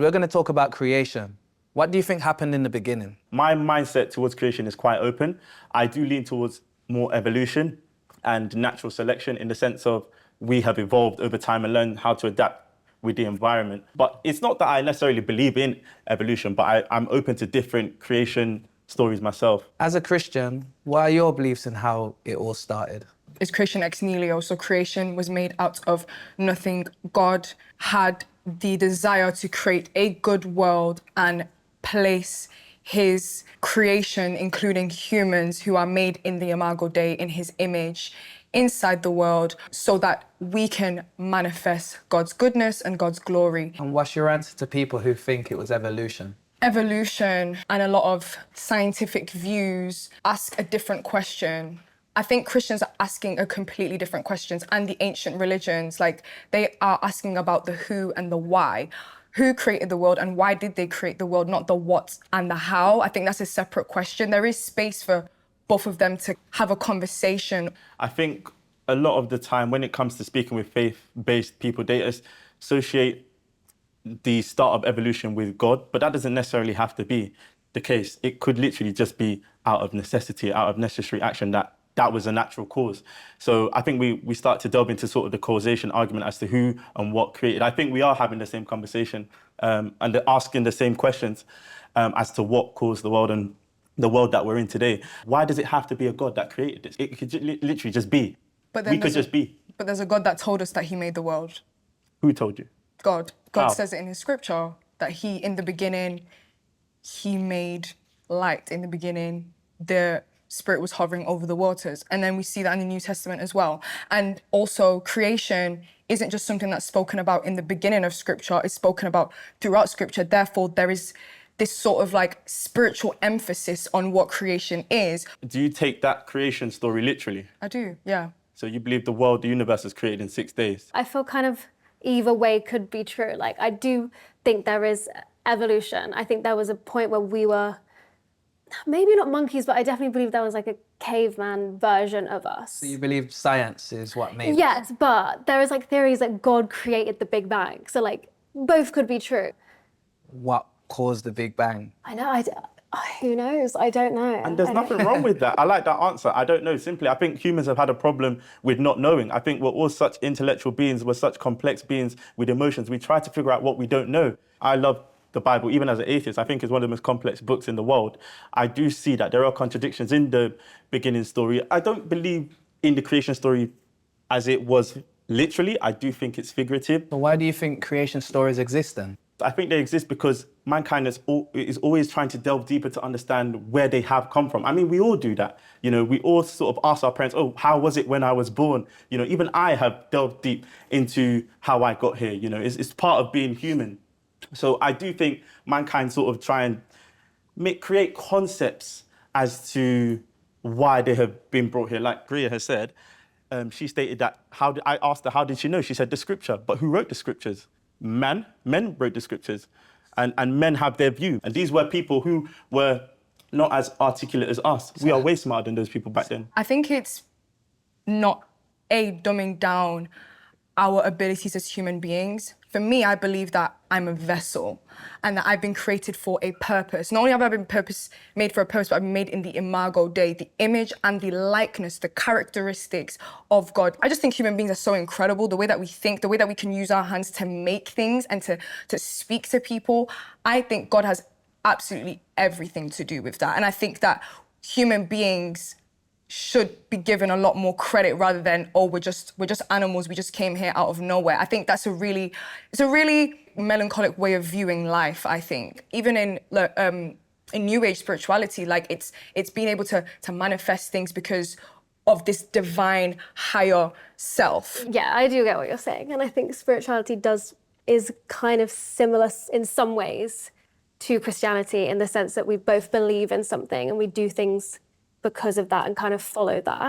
We're going to talk about creation. What do you think happened in the beginning? My mindset towards creation is quite open. I do lean towards more evolution and natural selection in the sense of we have evolved over time and learned how to adapt with the environment. But it's not that I necessarily believe in evolution, but I'm open to different creation stories myself. As a Christian, what are your beliefs in how it all started? It's creation ex nihilo, so creation was made out of nothing. God had the desire to create a good world and place his creation, including humans who are made in the Imago Dei, in his image, inside the world so that we can manifest God's goodness and God's glory. And what's your answer to people who think it was evolution? Evolution and a lot of scientific views ask a different question. I think Christians are asking a completely different questions, and the ancient religions, like, they are asking about the who and the why. Who created the world and why did they create the world, not the what and the how. I think that's a separate question. There is space for both of them to have a conversation. I think a lot of the time when it comes to speaking with faith-based people, they associate the start of evolution with God, but that doesn't necessarily have to be the case. It could literally just be out of necessity, out of necessary action, that was a natural cause. So I think we start to delve into sort of the causation argument as to who and what created. I think we are having the same conversation and they're asking the same questions as to what caused the world and the world that we're in today. Why does it have to be a God that created this? It could literally just be. But then we could just be. But there's a God that told us that he made the world. Who told you? God. How? God says it in his scripture that he, in the beginning, he made light. In the beginning, the Spirit was hovering over the waters. And then we see that in the New Testament as well. And also, creation isn't just something that's spoken about in the beginning of scripture, it's spoken about throughout scripture. Therefore, there is this sort of like spiritual emphasis on what creation is. Do you take that creation story literally? I do, yeah. So you believe the world, the universe was created in 6 days? I feel kind of either way could be true. Like, I do think there is evolution. I think there was a point where we were, maybe not monkeys, but I definitely believe there was like a caveman version of us. So you believe science is what made it? Yes, but there is like theories that God created the Big Bang. So like both could be true. What caused the Big Bang? I know, who knows? I don't know. And there's nothing wrong with that. I like that answer. I don't know. Simply, I think humans have had a problem with not knowing. I think we're all such intellectual beings. We're such complex beings with emotions. We try to figure out what we don't know. I love the Bible, even as an atheist. I think it's one of the most complex books in the world. I do see that there are contradictions in the beginning story. I don't believe in the creation story as it was literally. I do think it's figurative. So why do you think creation stories exist then? I think they exist because mankind is always trying to delve deeper to understand where they have come from. I mean, we all do that. You know, we all sort of ask our parents, oh, how was it when I was born? You know, even I have delved deep into how I got here. You know, it's part of being human. So I do think mankind sort of try and create concepts as to why they have been brought here. Like Bria has said, she stated that, I asked her, how did she know? She said the scripture. But who wrote the scriptures? Men wrote the scriptures, and men have their view. And these were people who were not as articulate as us. We are way smarter than those people back then. I think it's not dumbing down our abilities as human beings. For me, I believe that I'm a vessel and that I've been created for a purpose. Not only have I been made for a purpose, but I've been made in the Imago Dei, the image and the likeness, the characteristics of God. I just think human beings are so incredible, the way that we think, the way that we can use our hands to make things and to speak to people. I think God has absolutely everything to do with that. And I think that human beings should be given a lot more credit rather than, oh, we're just animals, we just came here out of nowhere. I think that's a really melancholic way of viewing life, I think. Even in New Age spirituality, like it's being able to manifest things because of this divine higher self. Yeah, I do get what you're saying. And I think spirituality is kind of similar in some ways to Christianity in the sense that we both believe in something and we do things because of that and kind of follow that.